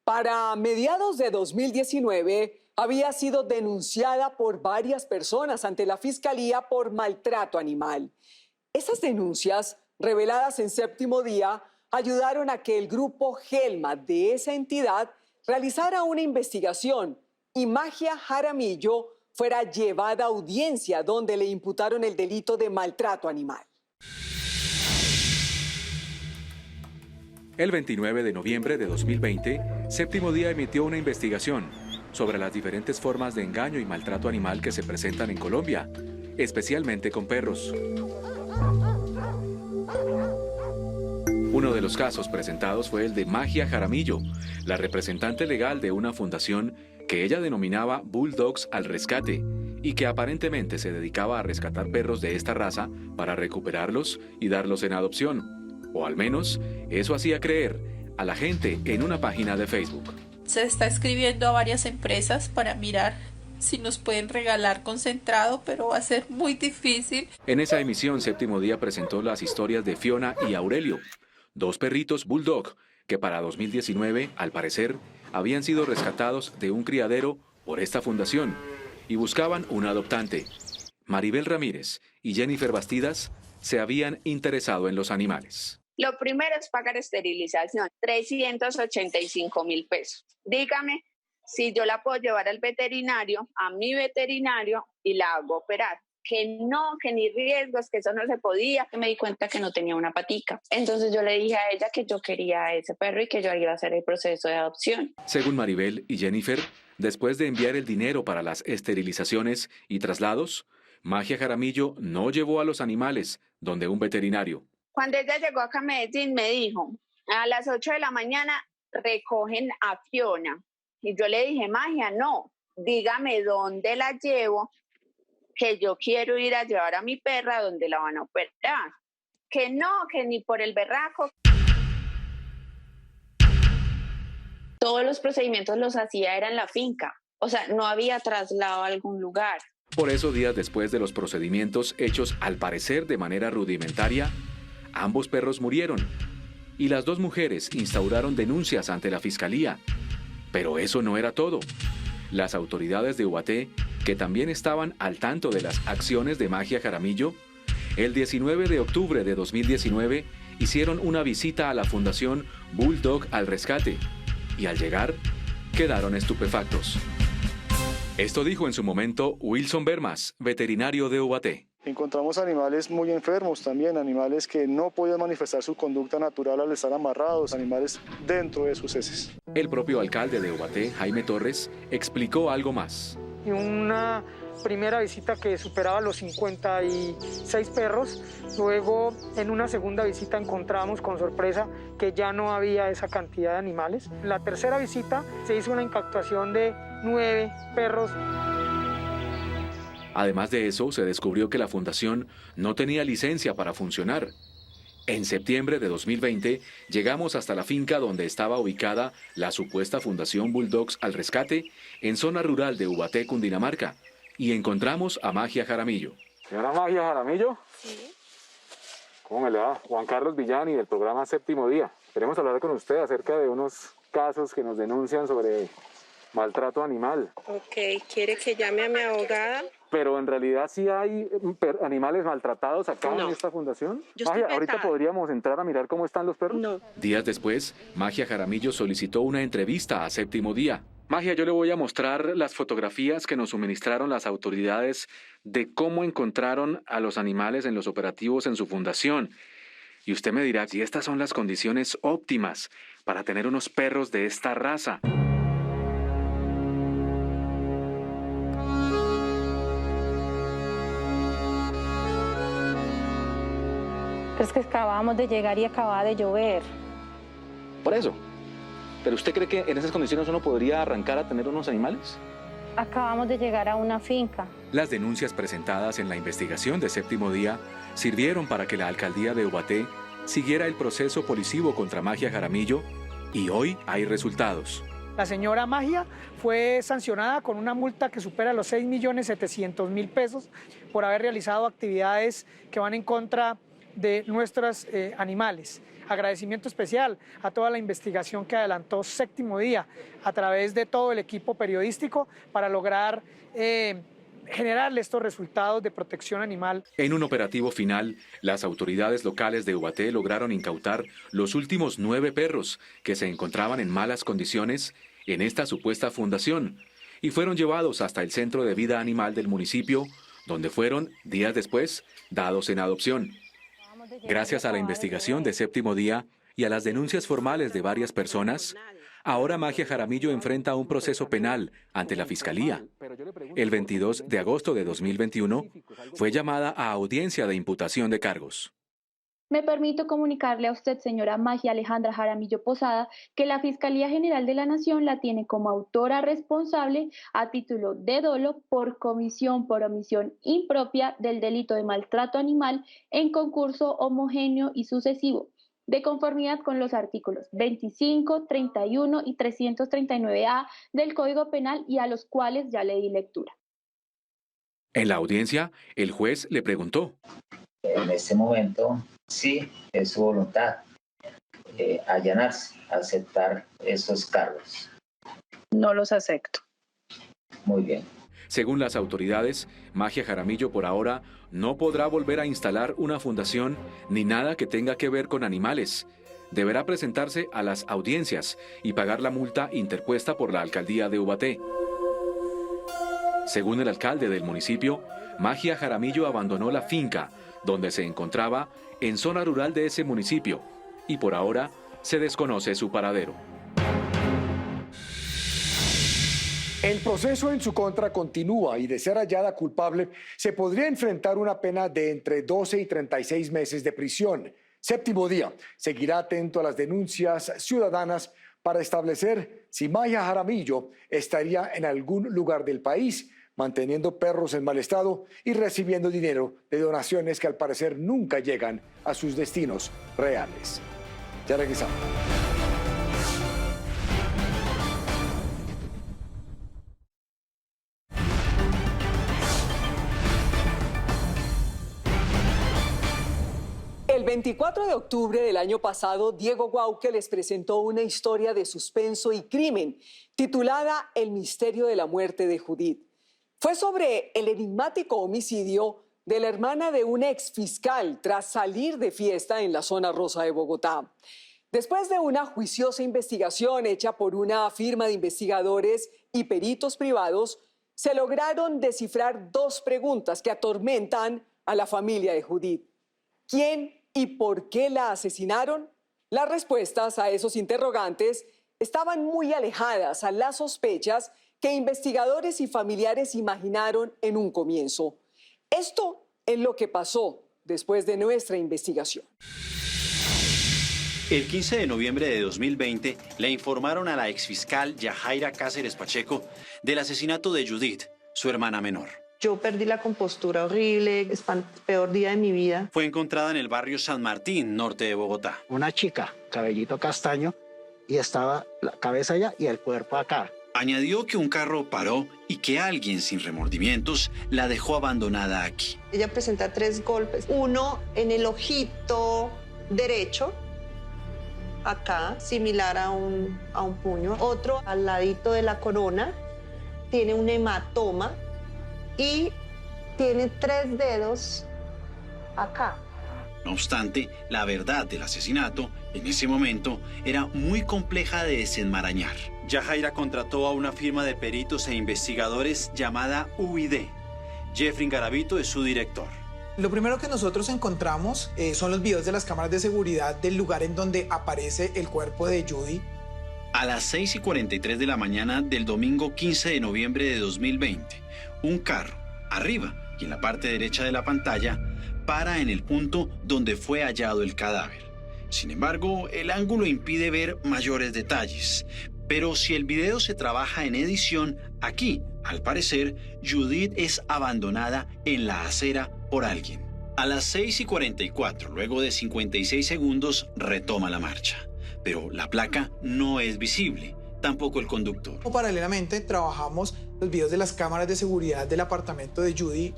S11: Para mediados de 2019, había sido denunciada por varias personas ante la Fiscalía por maltrato animal. Esas denuncias, reveladas en Séptimo Día, ayudaron a que el grupo Gelma de esa entidad realizara una investigación y Magia Jaramillo fuera llevada a audiencia donde le imputaron el delito de maltrato animal.
S13: El 29 de noviembre de 2020, Séptimo Día emitió una investigación sobre las diferentes formas de engaño y maltrato animal que se presentan en Colombia, especialmente con perros. Uno de los casos presentados fue el de Magia Jaramillo, la representante legal de una fundación que ella denominaba Bulldogs al Rescate y que aparentemente se dedicaba a rescatar perros de esta raza para recuperarlos y darlos en adopción. O al menos, eso hacía creer a la gente en una página de Facebook.
S14: Se está escribiendo a varias empresas para mirar si nos pueden regalar concentrado, pero va a ser muy difícil.
S13: En esa emisión, Séptimo Día presentó las historias de Fiona y Aurelio, dos perritos bulldog que para 2019, al parecer, habían sido rescatados de un criadero por esta fundación y buscaban un adoptante. Maribel Ramírez y Jennifer Bastidas se habían interesado en los animales.
S15: Lo primero es pagar esterilización, 385.000 pesos. Dígame si yo la puedo llevar al veterinario, a mi veterinario, y la hago operar. Que no, que ni riesgos, que eso no se podía. Me di cuenta que no tenía una patica. Entonces yo le dije a ella que yo quería a ese perro y que yo iba a hacer el proceso de adopción.
S13: Según Maribel y Jennifer, después de enviar el dinero para las esterilizaciones y traslados, Magia Jaramillo no llevó a los animales donde un veterinario.
S15: Cuando ella llegó acá a Medellín me dijo, a las 8 de la mañana recogen a Fiona. Y yo le dije, Magia, no, dígame dónde la llevo, que yo quiero ir a llevar a mi perra donde la van a operar. Que no, que ni por el berraco. Todos los procedimientos los hacía era en la finca. O sea, no había traslado a algún lugar.
S13: Por eso, días después de los procedimientos hechos al parecer de manera rudimentaria, ambos perros murieron y las dos mujeres instauraron denuncias ante la Fiscalía. Pero eso no era todo. Las autoridades de Ubaté, que también estaban al tanto de las acciones de Magia Jaramillo, el 19 de octubre de 2019 hicieron una visita a la Fundación Bulldog al Rescate y al llegar quedaron estupefactos. Esto dijo en su momento Wilson Bermas, veterinario de Ubaté.
S16: Encontramos animales muy enfermos también, animales que no podían manifestar su conducta natural al estar amarrados, animales dentro de sus heces.
S13: El propio alcalde de Ubaté, Jaime Torres, explicó algo más.
S17: Y una primera visita que superaba los 56 perros, luego en una segunda visita encontramos con sorpresa que ya no había esa cantidad de animales. En la tercera visita se hizo una incautación de 9 perros.
S13: Además de eso, se descubrió que la fundación no tenía licencia para funcionar. En septiembre de 2020, llegamos hasta la finca donde estaba ubicada la supuesta Fundación Bulldogs al Rescate, en zona rural de Ubaté, Cundinamarca, y encontramos a Magia Jaramillo.
S26: Señora Magia Jaramillo. Sí. ¿Cómo me le va? Juan Carlos Villani, del programa Séptimo Día. Queremos hablar con usted acerca de unos casos que nos denuncian sobre maltrato animal.
S27: Ok, ¿quiere que llame a mi abogada?
S26: Pero en realidad sí hay animales maltratados acá en esta fundación. Magia, ahorita podríamos entrar a mirar cómo están los perros.
S13: No. Días después, Magia Jaramillo solicitó una entrevista a Séptimo Día. Magia, yo le voy a mostrar las fotografías que nos suministraron las autoridades de cómo encontraron a los animales en los operativos en su fundación. Y usted me dirá si estas son las condiciones óptimas para tener unos perros de esta raza.
S3: Es que acabamos de llegar y acababa de llover.
S13: Por eso. ¿Pero usted cree que en esas condiciones uno podría arrancar a tener unos animales?
S3: Acabamos de llegar a una finca.
S13: Las denuncias presentadas en la investigación de Séptimo Día sirvieron para que la alcaldía de Ubaté siguiera el proceso policivo contra Magia Jaramillo y hoy hay resultados.
S17: La señora Magia fue sancionada con una multa que supera los 6.700.000 pesos por haber realizado actividades que van en contra de nuestros animales. Agradecimiento especial a toda la investigación que adelantó Séptimo Día a través de todo el equipo periodístico para lograr generarle estos resultados de protección animal.
S13: En un operativo final, las autoridades locales de Ubaté lograron incautar los últimos 9 perros que se encontraban en malas condiciones en esta supuesta fundación y fueron llevados hasta el centro de vida animal del municipio, donde fueron, días después, dados en adopción. Gracias a la investigación de Séptimo Día y a las denuncias formales de varias personas, ahora Magia Jaramillo enfrenta un proceso penal ante la Fiscalía. El 22 de agosto de 2021 fue llamada a audiencia de imputación de cargos.
S4: Me permito comunicarle a usted, señora Magia Alejandra Jaramillo Posada, que la Fiscalía General de la Nación la tiene como autora responsable a título de dolo por comisión por omisión impropia del delito de maltrato animal en concurso homogéneo y sucesivo, de conformidad con los artículos 25, 31 y 339A del Código Penal y a los cuales ya le di lectura.
S13: En la audiencia, el juez le preguntó.
S5: En este momento, sí, es su voluntad allanarse, aceptar esos cargos.
S4: No los acepto.
S5: Muy bien.
S13: Según las autoridades, Magia Jaramillo por ahora no podrá volver a instalar una fundación ni nada que tenga que ver con animales. Deberá presentarse a las audiencias y pagar la multa interpuesta por la alcaldía de Ubaté. Según el alcalde del municipio, Magia Jaramillo abandonó la finca donde se encontraba en zona rural de ese municipio y por ahora se desconoce su paradero.
S1: El proceso en su contra continúa y de ser hallada culpable se podría enfrentar una pena de entre 12 y 36 meses de prisión. Séptimo Día seguirá atento a las denuncias ciudadanas para establecer si Magia Jaramillo estaría en algún lugar del país manteniendo perros en mal estado y recibiendo dinero de donaciones que al parecer nunca llegan a sus destinos reales. Ya regresamos.
S11: El 24 de octubre del año pasado, Diego Guauque les presentó una historia de suspenso y crimen titulada El misterio de la muerte de Judith. Fue sobre el enigmático homicidio de la hermana de un exfiscal tras salir de fiesta en la zona rosa de Bogotá. Después de una juiciosa investigación hecha por una firma de investigadores y peritos privados, se lograron descifrar 2 preguntas que atormentan a la familia de Judith. ¿Quién y por qué la asesinaron? Las respuestas a esos interrogantes estaban muy alejadas a las sospechas que investigadores y familiares imaginaron en un comienzo. Esto es lo que pasó después de nuestra investigación.
S10: El 15 de noviembre de 2020 le informaron a la exfiscal Yajaira Cáceres Pacheco del asesinato de Judith, su hermana menor.
S20: Yo perdí la compostura horrible, es el peor día de mi vida.
S10: Fue encontrada en el barrio San Martín, norte de Bogotá.
S23: Una chica, cabellito castaño, y estaba la cabeza allá y el cuerpo acá.
S10: Añadió que un carro paró y que alguien sin remordimientos la dejó abandonada aquí.
S20: Ella presenta 3 golpes, uno en el ojito derecho, acá, similar a un puño, otro al ladito de la corona, tiene un hematoma y tiene 3 dedos acá.
S10: No obstante, la verdad del asesinato en ese momento era muy compleja de desenmarañar. Yajaira contrató a una firma de peritos e investigadores llamada UID. Jeffrey Garavito es su director.
S2: Lo primero que nosotros encontramos son los videos de las cámaras de seguridad del lugar en donde aparece el cuerpo de Judy.
S10: A las 6:43 de la mañana del domingo 15 de noviembre de 2020, un carro, arriba y en la parte derecha de la pantalla, para en el punto donde fue hallado el cadáver. Sin embargo, el ángulo impide ver mayores detalles. Pero si el video se trabaja en edición, aquí, al parecer, Judith es abandonada en la acera por alguien. A las 6:44, luego de 56 segundos, retoma la marcha. Pero la placa no es visible, tampoco el conductor.
S2: Paralelamente, trabajamos los videos de las cámaras de seguridad del apartamento de Judy.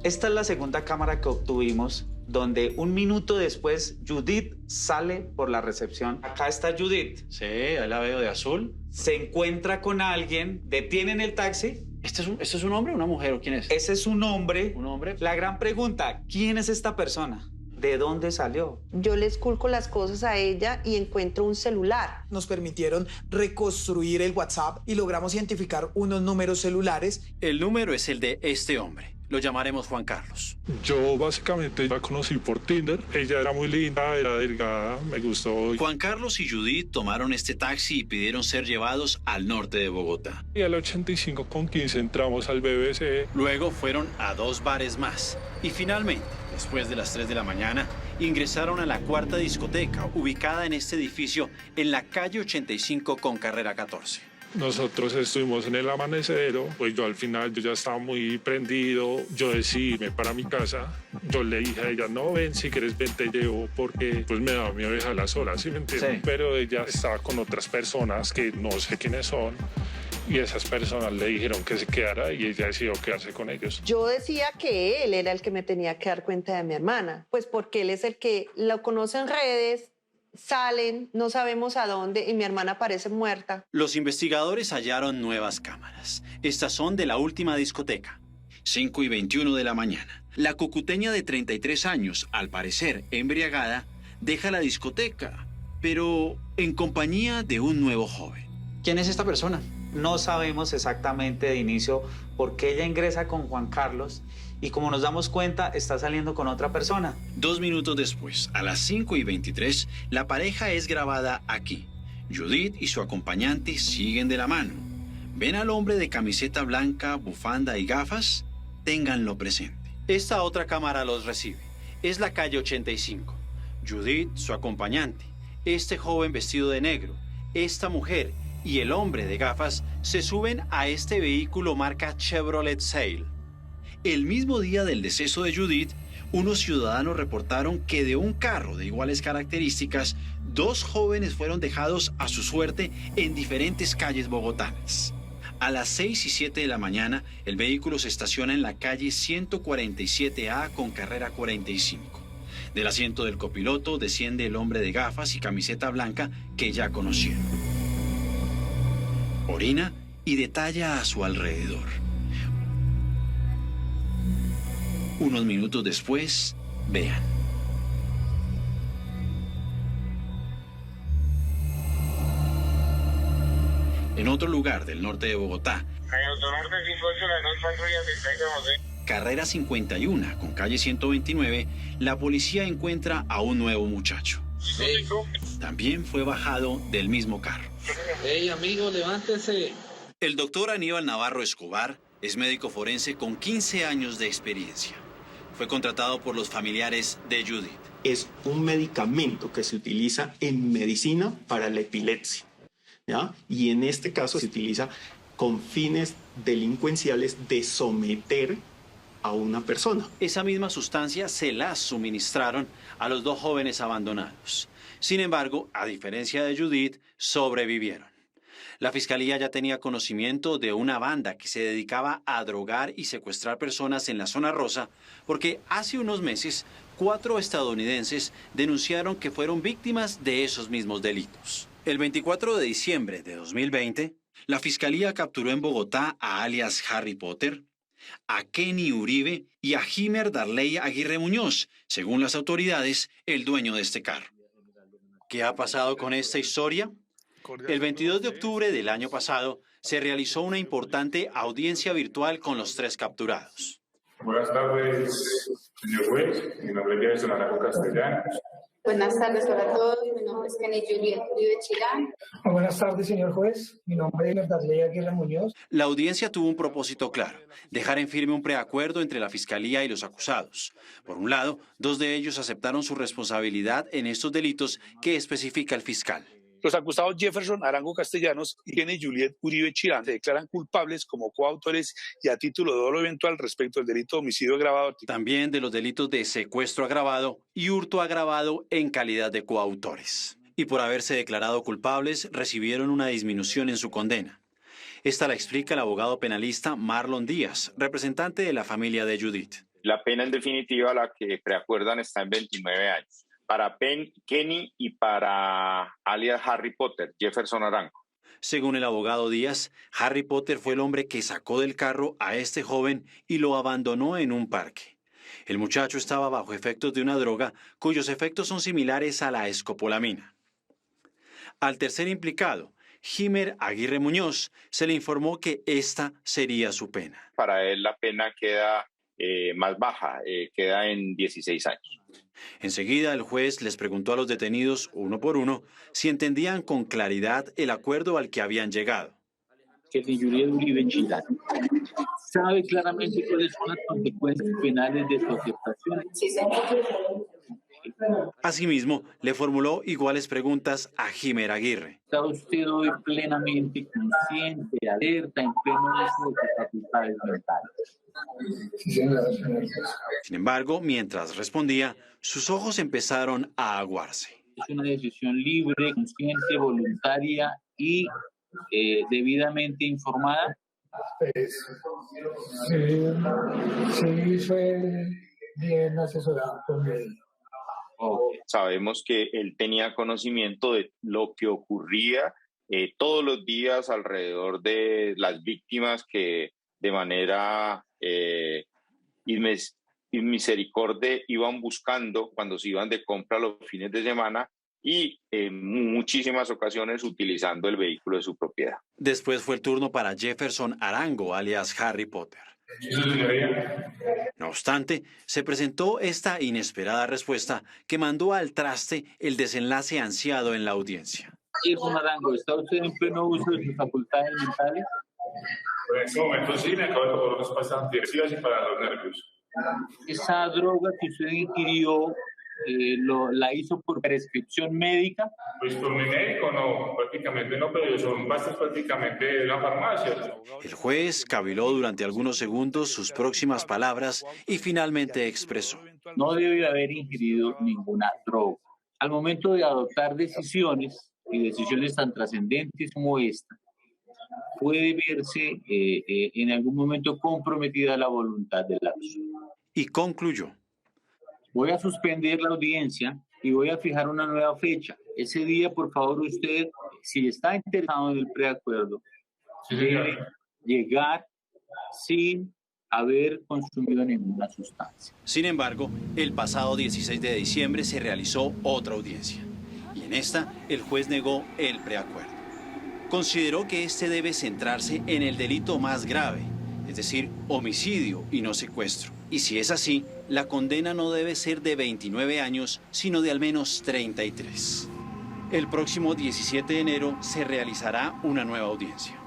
S9: Esta es la segunda cámara que obtuvimos, donde un minuto después Judith sale por la recepción. Acá está Judith.
S10: Sí, ahí la veo de azul.
S9: Se encuentra con alguien, detienen el taxi.
S10: ¿Este es un hombre o una mujer o quién es?
S9: Ese es un hombre.
S10: ¿Un hombre?
S9: La gran pregunta, ¿quién es esta persona? ¿De dónde salió?
S20: Yo le esculco las cosas a ella y encuentro un celular.
S2: Nos permitieron reconstruir el WhatsApp y logramos identificar unos números celulares.
S10: El número es el de este hombre. Lo llamaremos Juan Carlos.
S18: Yo básicamente la conocí por Tinder. Ella era muy linda, era delgada, me gustó.
S10: Juan Carlos y Judith tomaron este taxi y pidieron ser llevados al norte de Bogotá.
S18: Y al 85:15 entramos al BBC.
S10: Luego fueron a 2 bares más. Y finalmente, después de las 3 de la mañana, ingresaron a la cuarta discoteca, ubicada en este edificio, en la calle 85 con carrera 14.
S18: Nosotros estuvimos en el amanecero, pues yo al final yo ya estaba muy prendido, yo decidí irme para mi casa. Yo le dije a ella, no, ven, si quieres ven, te llevo, porque pues me daba miedo dejarla sola, ¿sí me entiendes? Sí. Pero ella estaba con otras personas que no sé quiénes son, y esas personas le dijeron que se quedara y ella decidió quedarse con ellos.
S20: Yo decía que él era el que me tenía que dar cuenta de mi hermana, pues porque él es el que lo conoce en redes, salen, no sabemos a dónde y mi hermana aparece muerta.
S10: Los investigadores hallaron nuevas cámaras. Estas son de la última discoteca. 5:21 de la mañana. La cucuteña de 33 años, al parecer embriagada, deja la discoteca, pero en compañía de un nuevo joven.
S9: ¿Quién es esta persona? No sabemos exactamente de inicio por qué ella ingresa con Juan Carlos y como nos damos cuenta, está saliendo con otra persona.
S10: 2 minutos después, a las 5:23, la pareja es grabada aquí. Judith y su acompañante siguen de la mano. ¿Ven al hombre de camiseta blanca, bufanda y gafas? Ténganlo presente. Esta otra cámara los recibe. Es la calle 85. Judith, su acompañante, este joven vestido de negro, esta mujer y el hombre de gafas se suben a este vehículo marca Chevrolet Sail. El mismo día del deceso de Judith, unos ciudadanos reportaron que de un carro de iguales características, 2 jóvenes fueron dejados a su suerte en diferentes calles bogotanas. A las 6:07 de la mañana, el vehículo se estaciona en la calle 147A con carrera 45. Del asiento del copiloto desciende el hombre de gafas y camiseta blanca que ya conocieron. Orina y detalla a su alrededor. Unos minutos después, vean. En otro lugar del norte de Bogotá, carrera 51 con calle 129, la policía encuentra a un nuevo muchacho. También fue bajado del mismo carro.
S19: ¡Hey, amigo, levántese!
S10: El doctor Aníbal Navarro Escobar es médico forense con 15 años de experiencia. Fue contratado por los familiares de Judith.
S21: Es un medicamento que se utiliza en medicina para la epilepsia, ¿ya? Y en este caso se utiliza con fines delincuenciales de someter a una persona.
S10: Esa misma sustancia se la suministraron a los 2 jóvenes abandonados. Sin embargo, a diferencia de Judith, sobrevivieron. La fiscalía ya tenía conocimiento de una banda que se dedicaba a drogar y secuestrar personas en la zona rosa, porque hace unos meses 4 estadounidenses denunciaron que fueron víctimas de esos mismos delitos. El 24 de diciembre de 2020, la fiscalía capturó en Bogotá a alias Harry Potter, a Kenny Uribe y a Himer Darley Aguirre Muñoz, según las autoridades, el dueño de este carro. ¿Qué ha pasado con esta historia? El 22 de octubre del año pasado se realizó una importante audiencia virtual con los 3 capturados.
S6: Buenas tardes, señor juez. Mi nombre es Jefferson Arango Castellanos.
S7: Buenas tardes para todos. Mi nombre es Kenny Juliet Uribe Chilán.
S8: Buenas tardes, señor juez. Mi nombre es Natalia Aguirre Muñoz.
S10: La audiencia tuvo un propósito claro: dejar en firme un preacuerdo entre la Fiscalía y los acusados. Por un lado, 2 de ellos aceptaron su responsabilidad en estos delitos que especifica el fiscal.
S12: Los acusados Jefferson Arango Castellanos y Kenny Juliet Uribe Chilán se declaran culpables como coautores y a título de dolo eventual respecto del delito de homicidio agravado.
S10: También de los delitos de secuestro agravado y hurto agravado en calidad de coautores. Y por haberse declarado culpables, recibieron una disminución en su condena. Esta la explica el abogado penalista Marlon Díaz, representante de la familia de Judith.
S22: La pena en definitiva, la que preacuerdan, está en 29 años. Para Kenny y para alias Harry Potter, Jefferson Arango.
S10: Según el abogado Díaz, Harry Potter fue el hombre que sacó del carro a este joven y lo abandonó en un parque. El muchacho estaba bajo efectos de una droga cuyos efectos son similares a la escopolamina. Al tercer implicado, Jimer Aguirre Muñoz, se le informó que esta sería su pena.
S22: Para él la pena queda más baja, queda en 16 años.
S10: Enseguida el juez les preguntó a los detenidos, uno por uno, si entendían con claridad el acuerdo al que habían llegado.
S24: Kenny Juliet Uribe Chilán sabe claramente cuáles son las consecuencias penales de su aceptación.
S7: Sí, señor.
S10: Asimismo, le formuló iguales preguntas a Jimer Aguirre.
S24: ¿Está usted hoy plenamente consciente, alerta, en pleno uso de sus facultades mentales?
S10: Sin embargo, mientras respondía, sus ojos empezaron a aguarse.
S24: Es una decisión libre, consciente, voluntaria y debidamente informada.
S8: Sí, fue bien asesorado por él.
S22: Sabemos que él tenía conocimiento de lo que ocurría todos los días alrededor de las víctimas que de manera inmisericordia iban buscando cuando se iban de compra los fines de semana y en muchísimas ocasiones utilizando el vehículo de su propiedad.
S10: Después fue el turno para Jefferson Arango, alias Harry Potter. No obstante, se presentó esta inesperada respuesta que mandó al traste el desenlace ansiado en la audiencia.
S24: Jefferson Arango, ¿está usted en pleno uso de sus facultades mentales?
S6: En este momento sí, me acabo de tomar unas pastas antidepresivas y para los nervios.
S24: ¿Esa droga que usted inquirió la hizo por prescripción médica?
S6: Pues por mi médico no, prácticamente no, pero son pastas prácticamente de la farmacia.
S10: El juez caviló durante algunos segundos sus próximas palabras y finalmente expresó:
S24: no debe haber ingerido ninguna droga. Al momento de adoptar decisiones, y decisiones tan trascendentes como esta, puede verse en algún momento comprometida la voluntad de la persona.
S10: Y concluyó:
S24: voy a suspender la audiencia y voy a fijar una nueva fecha. Ese día, por favor, usted, si está interesado en el preacuerdo, debe llegar sin haber consumido ninguna sustancia.
S10: Sin embargo, el pasado 16 de diciembre se realizó otra audiencia. Y en esta, el juez negó el preacuerdo. Consideró que este debe centrarse en el delito más grave, es decir, homicidio y no secuestro. Y si es así, la condena no debe ser de 29 años, sino de al menos 33. El próximo 17 de enero se realizará una nueva audiencia.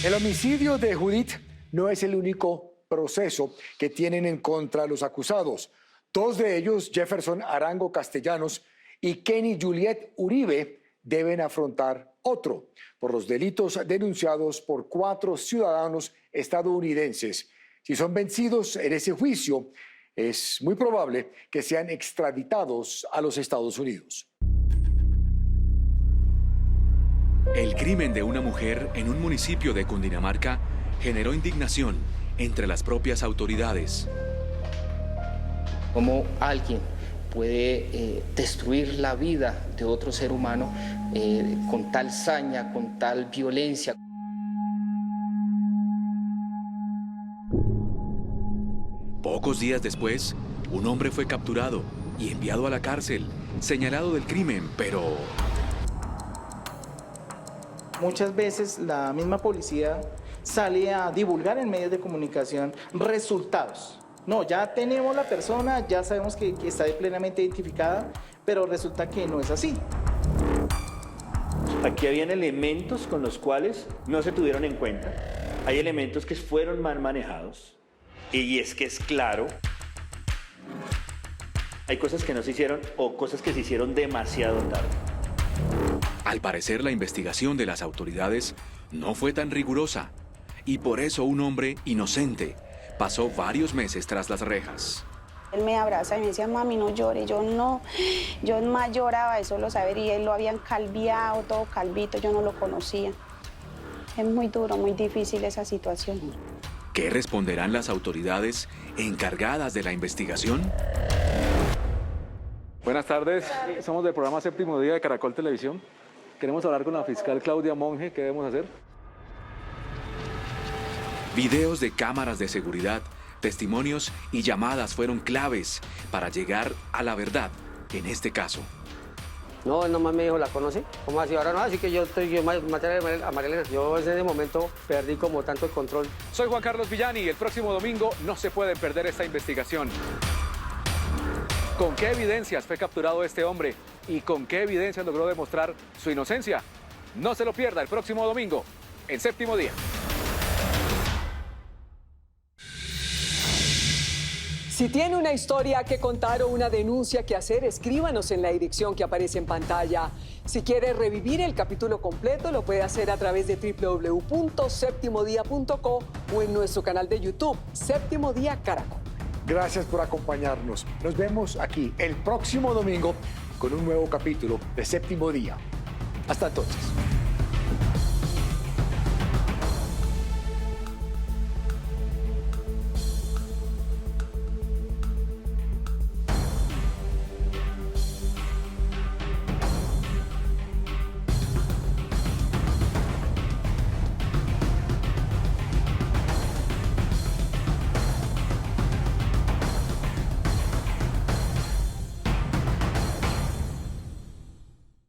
S1: El homicidio de Judith no es el único proceso que tienen en contra los acusados. 2 de ellos, Jefferson Arango Castellanos y Kenny Juliet Uribe, deben afrontar otro por los delitos denunciados por 4 ciudadanos estadounidenses. Si son vencidos en ese juicio, es muy probable que sean extraditados a los Estados Unidos.
S13: El crimen de una mujer en un municipio de Cundinamarca generó indignación entre las propias autoridades.
S25: ¿Cómo alguien puede destruir la vida de otro ser humano con tal saña, con tal violencia?
S13: Pocos días después, un hombre fue capturado y enviado a la cárcel, señalado del crimen, pero...
S3: Muchas veces la misma policía sale a divulgar en medios de comunicación resultados. No, ya tenemos la persona, ya sabemos que está plenamente identificada, pero resulta que no es así.
S14: Aquí habían elementos con los cuales no se tuvieron en cuenta. Hay elementos que fueron mal manejados. Y es que es claro, hay cosas que no se hicieron o cosas que se hicieron demasiado tarde.
S13: Al parecer, la investigación de las autoridades no fue tan rigurosa y por eso un hombre inocente pasó varios meses tras las rejas.
S15: Él me abraza y me decía, mami, no llore. Yo más lloraba de solo saber, y él lo habían calviado, todo calvito, yo no lo conocía. Es muy duro, muy difícil esa situación.
S13: ¿Qué responderán las autoridades encargadas de la investigación?
S16: Buenas tardes, somos del programa Séptimo Día de Caracol Televisión. Queremos hablar con la fiscal Claudia Monge. ¿Qué debemos hacer?
S13: Videos de cámaras de seguridad, testimonios y llamadas fueron claves para llegar a la verdad en este caso.
S17: No, él nomás me dijo, ¿la conoce? ¿Cómo así? Ahora no, así que yo maté a Marilena. Yo en ese momento perdí como tanto el control.
S26: Soy Juan Carlos Villani y el próximo domingo no se pueden perder esta investigación. ¿Con qué evidencias fue capturado este hombre y con qué evidencias logró demostrar su inocencia? No se lo pierda el próximo domingo en Séptimo Día.
S11: Si tiene una historia que contar o una denuncia que hacer, escríbanos en la dirección que aparece en pantalla. Si quiere revivir el capítulo completo, lo puede hacer a través de www.septimodia.co o en nuestro canal de YouTube, Séptimo Día Caracol.
S1: Gracias por acompañarnos. Nos vemos aquí el próximo domingo con un nuevo capítulo de Séptimo Día. Hasta entonces.